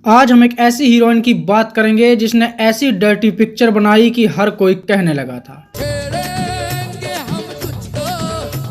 आज हम एक ऐसी हीरोइन की बात करेंगे जिसने ऐसी डर्टी पिक्चर बनाई कि हर कोई कहने लगा था। छेड़ेंगे हम तुझको,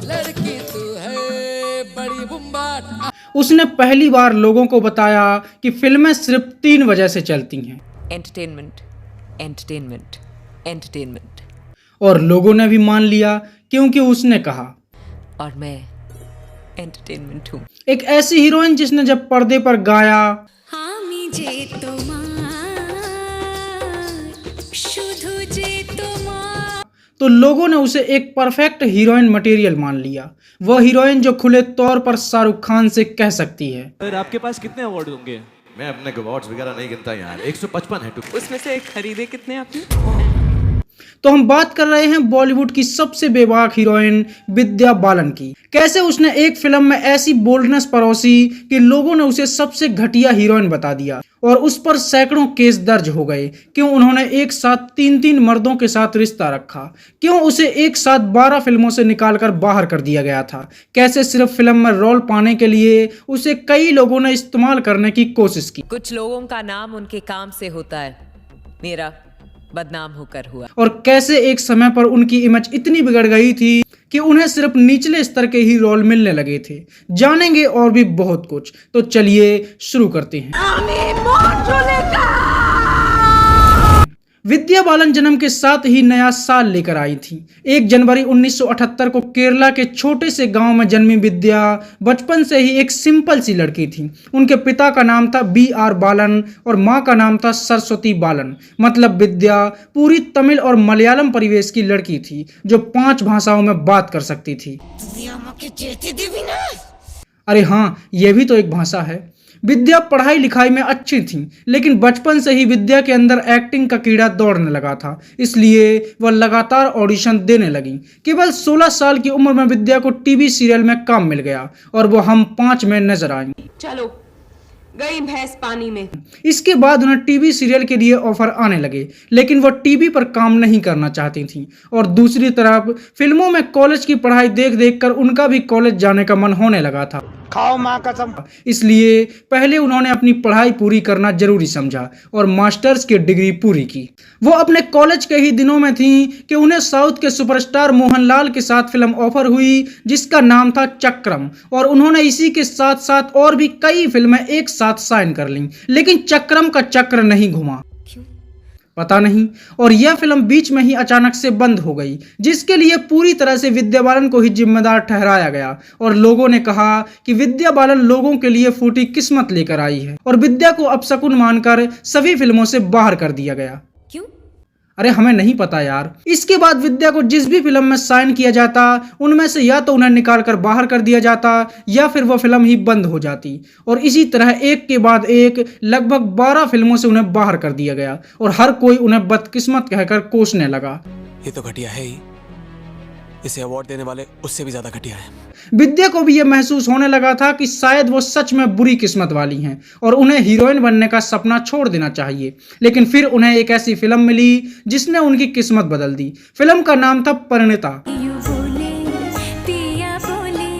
लड़की तू है बड़ी बुम्बाट। उसने पहली बार लोगों को बताया कि फिल्में सिर्फ 3 वजह से चलती हैं। Entertainment, entertainment, entertainment. और लोगों ने भी मान लिया क्योंकि उसने कहा, और मैं एंटरटेनमेंट हूँ। एक ऐसी हीरोइन जिसने जब पर्दे पर गाया আমি যে তোমার শুধু যে তোমার तो लोगों ने उसे एक परफेक्ट हीरोइन मटेरियल मान लिया। वह हीरोइन जो खुले तौर पर शाहरुख खान से कह सकती है, सर आपके पास कितने अवार्ड होंगे? मैं अपने अवार्ड्स वगैरह नहीं गिनता यार, 155 है टू। उसमें से खरीदे कितने आपने? तो हम बात कर रहे हैं बॉलीवुड की सबसे बेबाक हीरोइन विद्या बालन की। कैसे उसने एक फिल्म में ऐसी बोल्डनेस परोसी कि लोगों ने उसे सबसे घटिया हीरोइन बता दिया और उस पर सैकड़ों केस दर्ज हो गए। क्यों उन्होंने एक साथ 3 मर्दों के साथ रिश्ता रखा? क्यों उसे एक साथ 12 फिल्मों से निकालकर बाहर कर दिया गया था? कैसे सिर्फ फिल्म में रोल पाने के लिए उसे कई लोगों ने इस्तेमाल करने की कोशिश की? कुछ लोगों का नाम उनके काम से होता है, मेरा बदनाम होकर हुआ। और कैसे एक समय पर उनकी इमेज इतनी बिगड़ गई थी कि उन्हें सिर्फ निचले स्तर के ही रोल मिलने लगे थे। जानेंगे और भी बहुत कुछ, तो चलिए शुरू करते हैं। विद्या बालन जन्म के साथ ही नया साल लेकर आई थी। 1 जनवरी 1978 को केरला के छोटे से गांव में जन्मी विद्या बचपन से ही एक सिंपल सी लड़की थी। उनके पिता का नाम था BR बालन और मां का नाम था सरस्वती बालन। मतलब विद्या पूरी तमिल और मलयालम परिवेश की लड़की थी जो 5 भाषाओं में बात कर सकती थी। अरे हाँ, यह भी तो एक भाषा है। विद्या पढ़ाई लिखाई में अच्छी थी, लेकिन बचपन से ही विद्या के अंदर एक्टिंग का कीड़ा दौड़ने लगा था, इसलिए वह लगातार ऑडिशन देने लगी। केवल 16 साल की उम्र में विद्या को टीवी सीरियल में काम मिल गया और वो हम 5 में नजर आई। चलो गई भैंस पानी में। इसके बाद उन्हें टीवी सीरियल के लिए ऑफर आने लगे, लेकिन वो टीवी पर काम नहीं करना चाहती थी। और दूसरी तरफ फिल्मों में कॉलेज की पढ़ाई देख देख कर उनका भी कॉलेज जाने का मन होने लगा था। खाओ माँ कसम। इसलिए पहले उन्होंने अपनी पढ़ाई पूरी करना जरूरी समझा और मास्टर्स की डिग्री पूरी की। वो अपने कॉलेज के ही दिनों में थी कि उन्हें साउथ के सुपरस्टार मोहनलाल के साथ फिल्म ऑफर हुई जिसका नाम था चक्रम, और उन्होंने इसी के साथ साथ और भी कई फिल्में एक साथ साइन कर लीं। लेकिन चक्रम का चक्र नहीं घुमा, पता नहीं, और यह फिल्म बीच में ही अचानक से बंद हो गई, जिसके लिए पूरी तरह से विद्या बालन को ही जिम्मेदार ठहराया गया। और लोगों ने कहा कि विद्या बालन लोगों के लिए फूटी किस्मत लेकर आई है, और विद्या को अपशकुन मानकर सभी फिल्मों से बाहर कर दिया गया। क्यों? अरे हमें नहीं पता यार। इसके बाद विद्या को जिस भी फिल्म में साइन किया जाता उनमें से या तो उन्हें निकालकर बाहर कर दिया जाता या फिर वह फिल्म ही बंद हो जाती, और इसी तरह एक के बाद एक लगभग 12 फिल्मों से उन्हें बाहर कर दिया गया और हर कोई उन्हें बदकिस्मत कहकर कोसने लगा। ये तो घटिया है ही, इसे अवार्ड देने वाले उससे भी ज्यादा घटिया है। विद्या को भी यह महसूस होने लगा था कि शायद वो सच में बुरी किस्मत वाली हैं और उन्हें हीरोइन बनने का सपना छोड़ देना चाहिए। लेकिन फिर उन्हें एक ऐसी फिल्म मिली जिसने उनकी किस्मत बदल दी। फिल्म का नाम था परिणीता। यूं बोले पिया बोले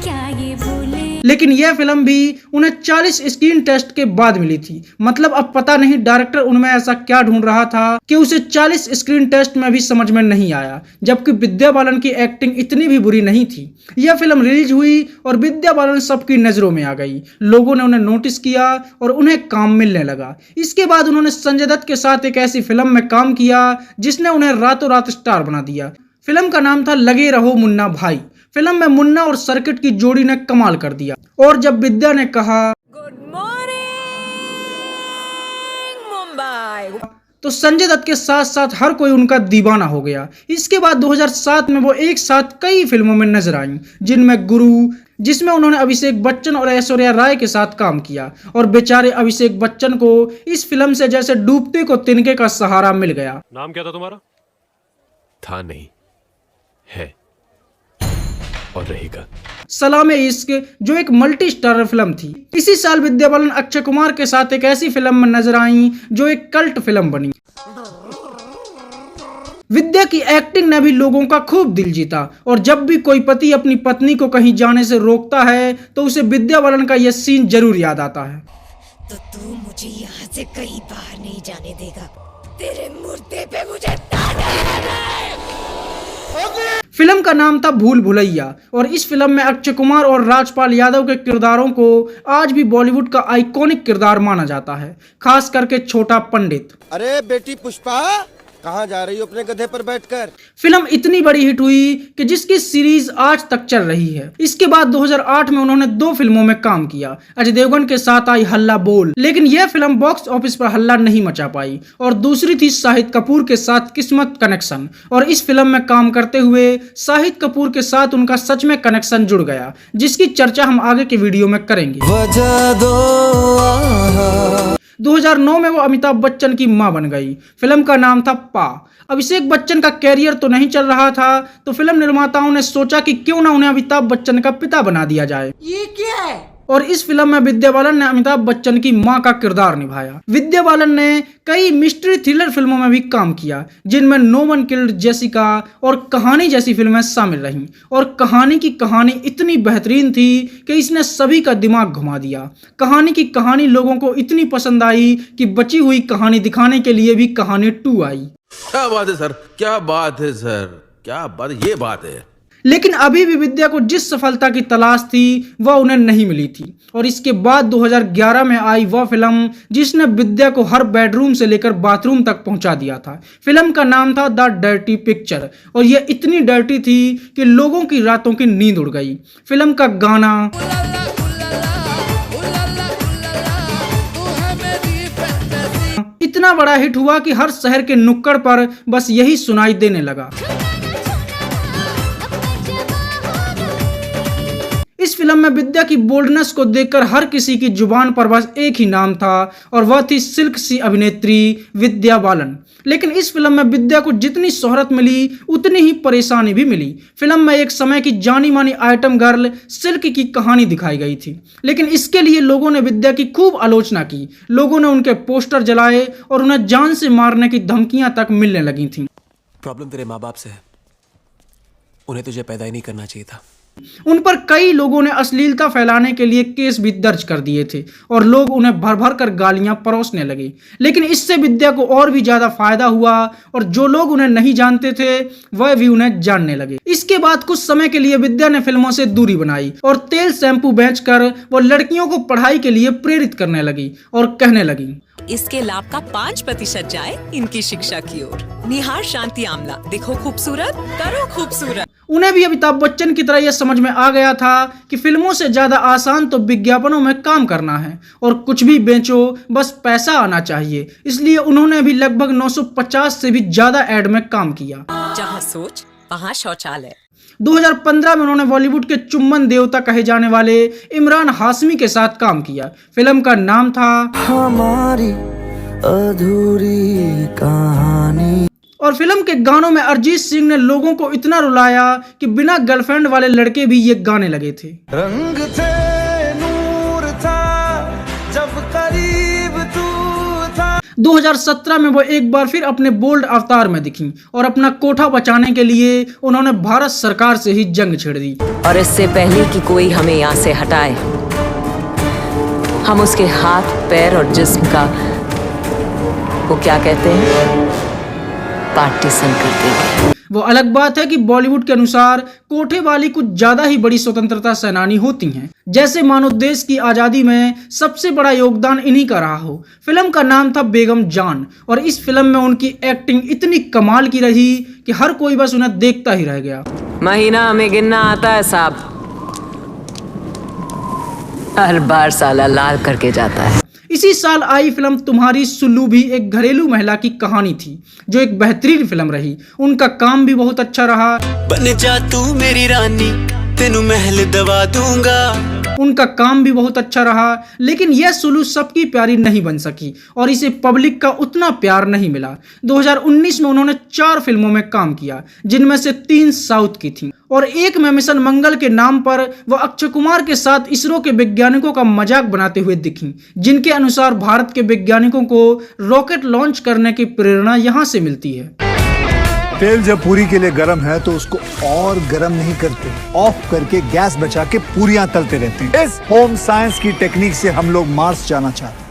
क्या ये बोले। लेकिन यह फिल्म भी उन्हें 40 स्क्रीन टेस्ट के बाद मिली थी। मतलब अब पता नहीं डायरेक्टर उनमें ऐसा क्या ढूंढ रहा था कि उसे 40 स्क्रीन टेस्ट में भी समझ में नहीं आया, जबकि विद्या बालन की एक्टिंग इतनी भी बुरी नहीं थी। यह फिल्म रिलीज हुई और विद्या बालन सबकी नजरों में आ गई। लोगों ने उन्हें नोटिस किया और उन्हें काम मिलने लगा। इसके बाद उन्होंने संजय दत्त के साथ एक ऐसी फिल्म में काम किया जिसने उन्हें रातों रात स्टार बना दिया। फिल्म का नाम था लगे रहो मुन्ना भाई। फिल्म में मुन्ना और सर्किट की जोड़ी ने कमाल कर दिया। और जब विद्या ने कहा गुड मॉर्निंग मुंबई, तो संजय दत्त के साथ साथ हर कोई उनका दीवाना हो गया। इसके बाद 2007 में वो एक साथ कई फिल्मों में नजर आईं, जिनमें गुरु, जिसमें उन्होंने अभिषेक बच्चन और ऐश्वर्या राय के साथ काम किया, और बेचारे अभिषेक बच्चन को इस फिल्म से जैसे डूबते को तिनके का सहारा मिल गया। नाम क्या था तुम्हारा? था नहीं, है और रहेगा। सलामे इश्क, जो एक मल्टी स्टारर फिल्म थी। इसी साल विद्या बालन अक्षय कुमार के साथ एक ऐसी फिल्म में नजर आई जो एक कल्ट फिल्म बनी। विद्या की एक्टिंग ने भी लोगों का खूब दिल जीता, और जब भी कोई पति अपनी पत्नी को कहीं जाने से रोकता है तो उसे विद्या बालन का यह सीन जरूर याद आता है। तो तू मुझे यहाँ से कहीं बाहर नहीं जाने देगा। तेरे मुर्दे पे मुझे फिल्म का नाम था भूल भुलैया और इस फिल्म में अक्षय कुमार और राजपाल यादव के किरदारों को आज भी बॉलीवुड का आइकॉनिक किरदार माना जाता है, खास करके छोटा पंडित। अरे बेटी पुष्पा, कहाँ जा रही हो अपने गधे पर बैठकर? फिल्म इतनी बड़ी हिट हुई कि जिसकी सीरीज आज तक चल रही है। इसके बाद 2008 में उन्होंने 2 फिल्मों में काम किया। अजय देवगन के साथ आई हल्ला बोल, लेकिन यह फिल्म बॉक्स ऑफिस पर हल्ला नहीं मचा पाई। और दूसरी थी शाहिद कपूर के साथ किस्मत कनेक्शन, और इस फिल्म में काम करते हुए शाहिद कपूर के साथ उनका सच में कनेक्शन जुड़ गया, जिसकी चर्चा हम आगे के वीडियो में करेंगे। 2009 में वो अमिताभ बच्चन की मां बन गई। फिल्म का नाम था पा। अभिषेक बच्चन का कैरियर तो नहीं चल रहा था, तो फिल्म निर्माताओं ने सोचा कि क्यों ना उन्हें अमिताभ बच्चन का पिता बना दिया जाए। ये क्या है? और इस फिल्म में विद्या बालन ने अमिताभ बच्चन की मां का किरदार निभाया। विद्या बालन ने कई मिस्ट्री थ्रिलर फिल्मों में भी काम किया, जिनमें नो वन किल्ड जेसिका और कहानी जैसी फिल्में शामिल रहीं। और कहानी की कहानी इतनी बेहतरीन थी कि इसने सभी का दिमाग घुमा दिया। कहानी की कहानी लोगों को इतनी पसंद आई कि बची हुई कहानी दिखाने के लिए भी कहानी 2 आई। क्या बात है सर, क्या बात है सर, क्या बात, ये बात है। लेकिन अभी भी विद्या को जिस सफलता की तलाश थी वह उन्हें नहीं मिली थी। और इसके बाद 2011 में आई वह फिल्म जिसने विद्या को हर बेडरूम से लेकर बाथरूम तक पहुंचा दिया था। फिल्म का नाम था द डर्टी पिक्चर, और यह इतनी डर्टी थी कि लोगों की रातों की नींद उड़ गई। फिल्म का गाना इतना बड़ा हिट हुआ कि हर शहर के नुक्कड़ पर बस यही सुनाई देने लगा। इस फिल्म में विद्या की बोल्डनेस को देखकर हर किसी की जुबान पर बस एक ही नाम था, और वह थी सिल्क सी अभिनेत्री विद्या बालन। लेकिन इस फिल्म में विद्या को जितनी शोहरत मिली उतनी ही परेशानी भी मिली। फिल्म में एक समय की जानी मानी आइटम गर्ल सिल्क की कहानी दिखाई गई थी, लेकिन इसके लिए लोगों ने विद्या की खूब आलोचना की। लोगों ने उनके पोस्टर जलाए और उन्हें जान से मारने की धमकियां तक मिलने लगी थी। प्रॉब्लम तेरे माँ बाप से है, उन्हें तुझे पैदा ही नहीं करना चाहिए था। उन पर कई लोगों ने अश्लीलता फैलाने के लिए केस भी दर्ज कर दिए थे, और लोग उन्हें भर भर कर गालियां परोसने लगे। लेकिन इससे विद्या को और भी ज्यादा फायदा हुआ, और जो लोग उन्हें नहीं जानते थे वह भी उन्हें जानने लगे। इसके बाद कुछ समय के लिए विद्या ने फिल्मों से दूरी बनाई और तेल शैम्पू बेचकर वो लड़कियों को पढ़ाई के लिए प्रेरित करने लगी और कहने लगी, इसके लाभ का 5% जाए इनकी शिक्षा की ओर। निहार शांति आमला, देखो खूबसूरत, करो खूबसूरत। उन्हें भी अमिताभ बच्चन की तरह यह समझ में आ गया था कि फिल्मों से ज्यादा आसान तो विज्ञापनों में काम करना है, और कुछ भी बेचो बस पैसा आना चाहिए। इसलिए उन्होंने भी लगभग 950 से भी ज्यादा एड में काम किया। जहाँ सोच वहाँ शौचालय। 2015 में उन्होंने बॉलीवुड के चुम्बन देवता कहे जाने वाले इमरान हाशमी के साथ काम किया। फिल्म का नाम था हमारी अधूरी कहानी, और फिल्म के गानों में अरिजीत सिंह ने लोगों को इतना रुलाया कि बिना गर्लफ्रेंड वाले लड़के भी ये गाने लगे थे। रंग थे नूर था जब करीब तू था। 2017 में वो एक बार फिर अपने बोल्ड अवतार में दिखी, और अपना कोठा बचाने के लिए उन्होंने भारत सरकार से ही जंग छेड़ दी। और इससे पहले कि कोई हमें यहाँ से हटाए, हम उसके हाथ पैर और जिस्म का वो क्या कहते हैं, पार्टीशन कर देंगे। वो अलग बात है कि बॉलीवुड के अनुसार कोठे वाली कुछ ज्यादा ही बड़ी स्वतंत्रता सेनानी होती हैं, जैसे मानो देश की आजादी में सबसे बड़ा योगदान इन्हीं का रहा हो। फिल्म का नाम था बेगम जान, और इस फिल्म में उनकी एक्टिंग इतनी कमाल की रही कि हर कोई बस उन्हें देखता ही रह गया। महीना हमें गिनना आता है साहब, हर बार साला लाल करके जाता है। इसी साल आई फिल्म तुम्हारी सुल्लू भी एक घरेलू महिला की कहानी थी, जो एक बेहतरीन फिल्म रही। उनका काम भी बहुत अच्छा रहा। बन जा तू मेरी रानी, तेनू महल दवा दूंगा। उनका काम भी बहुत अच्छा रहा, लेकिन यह सुल्लू सबकी प्यारी नहीं बन सकी, और इसे पब्लिक का उतना प्यार नहीं मिला। 2019 में उन्होंने 4 फिल्मों में काम किया, जिनमें से 3 साउथ की थीं, और एक में मिशन मंगल के नाम पर वह अक्षय कुमार के साथ इसरो के वैज्ञानिकों का मजाक बनाते हुए दिखीं, जिनके अनुसार भारत के वैज्ञानिकों को रॉकेट लॉन्च करने की प्रेरणा यहाँ से मिलती है। तेल जब पूरी के लिए गर्म है तो उसको और गर्म नहीं करते, ऑफ करके गैस बचा के पूरियां तलते रहते हैं। इस होम साइंस की टेक्निक से हम लोग मार्स जाना चाहते हैं।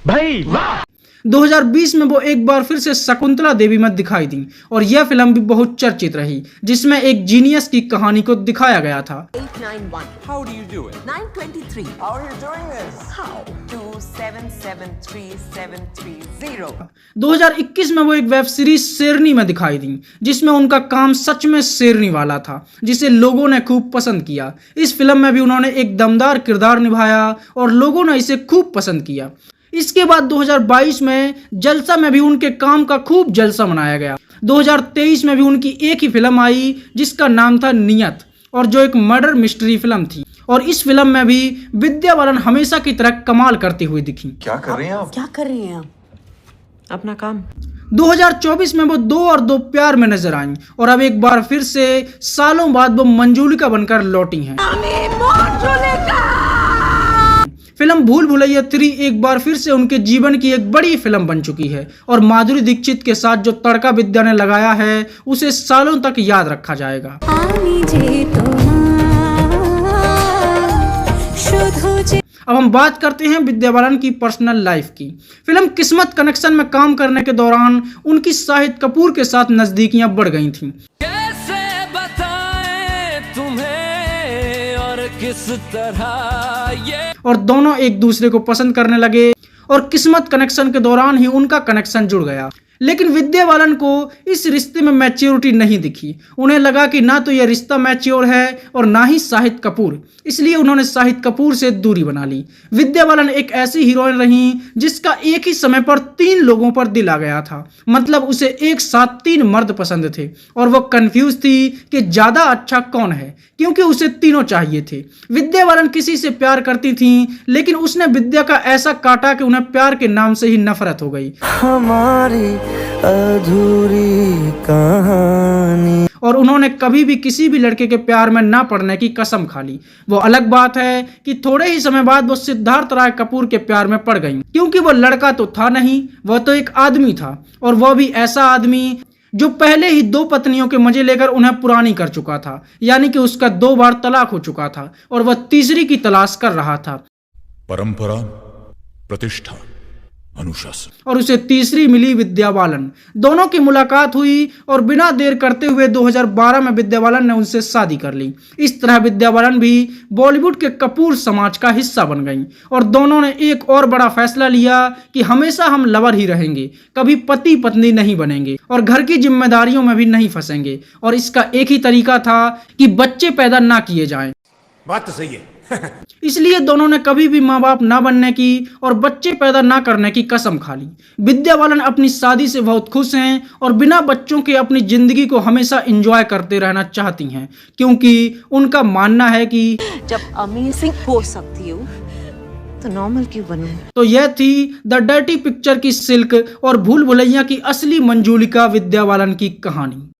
भाई वाह। 2020 में वो एक बार फिर से शकुंतला देवी में दिखाई दी और यह फिल्म भी बहुत चर्चित रही, जिसमें एक जीनियस की कहानी को दिखाया गया था। 891. How do you do it? 923. How are you doing this? How? 2773730. 2021 में वो एक वेब सीरीज शेरनी में दिखाई दी, जिसमें उनका काम सच में शेरनी वाला था, जिसे लोगों ने खूब पसंद किया। इस फिल्म में भी उन्होंने एक दमदार किरदार निभाया और लोगों ने इसे खूब पसंद किया। इसके बाद 2022 में जलसा में भी उनके काम का खूब जलसा मनाया गया। 2023 में भी उनकी एक ही फिल्म आई जिसका नाम था नियत, और जो एक मर्डर मिस्ट्री फिल्म थी। और इस फिल्म में भी विद्या बालन हमेशा की तरह कमाल करती हुई दिखी। क्या कर रही हैं आप? क्या कर रही हैं आप? अपना काम। 2024 में वो 2 और 2 प्यार में नजर आईं और अब एक बार फिर से सालों बाद वो मंजूलिका बनकर लौटी हैं। फिल्म भूल भुलैया 3 एक बार फिर से उनके जीवन की एक बड़ी फिल्म बन चुकी है और माधुरी दीक्षित के साथ जो तड़का विद्या ने लगाया है उसे सालों तक याद रखा जाएगा। अब हम बात करते हैं विद्या बालन की पर्सनल लाइफ की। फिल्म किस्मत कनेक्शन में काम करने के दौरान उनकी शाहिद कपूर के साथ नजदीकियां बढ़ गई थीं। कैसे बताएं तुम्हें और किस तरह ये, और दोनों एक दूसरे को पसंद करने लगे और किस्मत कनेक्शन के दौरान ही उनका कनेक्शन जुड़ गया। लेकिन विद्या बालन को इस रिश्ते में मैच्योरिटी नहीं दिखी। उन्हें लगा कि ना तो यह रिश्ता मैच्योर है और ना ही शाहिद कपूर, इसलिए उन्होंने शाहिद कपूर से दूरी बना ली। विद्या बालन एक ऐसी हीरोइन रही जिसका एक ही समय पर 3 लोगों पर दिल आ गया था, मतलब उसे एक साथ 3 मर्द पसंद थे और वो कंफ्यूज थी कि ज्यादा अच्छा कौन है, क्योंकि उसे तीनों चाहिए थे। विद्या बालन किसी से प्यार करती थी, लेकिन उसने विद्या का ऐसा काटा कि उन्हें प्यार के नाम से ही नफरत हो गई। हमारी अधूरी कहानी। और उन्होंने कभी भी किसी भी लड़के के प्यार में ना पड़ने की कसम खा ली। वो अलग बात है कि थोड़े ही समय बाद वो सिद्धार्थ राय कपूर के प्यार में पड़ गईं, क्योंकि वो लड़का तो था नहीं, वह तो एक आदमी था, और वह भी ऐसा आदमी जो पहले ही 2 पत्नियों के मजे लेकर उन्हें पुरानी कर चुका था, यानी कि उसका 2 बार तलाक हो चुका था और वह तीसरी की तलाश कर रहा था। परंपरा, प्रतिष्ठा, अनुशासन। और उसे तीसरी मिली विद्या बालन। दोनों की मुलाकात हुई और बिना देर करते हुए 2012 में विद्या बालन ने उनसे शादी कर ली। इस तरह विद्या बालन भी बॉलीवुड के कपूर समाज का हिस्सा बन गईं और दोनों ने एक और बड़ा फैसला लिया कि हमेशा हम लवर ही रहेंगे, कभी पति पत्नी नहीं बनेंगे और घर की जिम्मेदारियों में भी नहीं फंसेंगे। और इसका एक ही तरीका था कि बच्चे पैदा ना किए जाएं। बात तो सही है। इसलिए दोनों ने कभी भी माँ बाप ना बनने की और बच्चे पैदा ना करने की कसम खा ली। विद्या बालन अपनी शादी से बहुत खुश हैं और बिना बच्चों के अपनी जिंदगी को हमेशा एंजॉय करते रहना चाहती हैं, क्योंकि उनका मानना है कि जब अमेजिंग हो सकती हूँ तो नॉर्मल क्यों बनूं? तो यह थी द डर्टी पिक्चर की सिल्क और भूल भुलैया की असली मंजूलिका विद्या बालन की कहानी।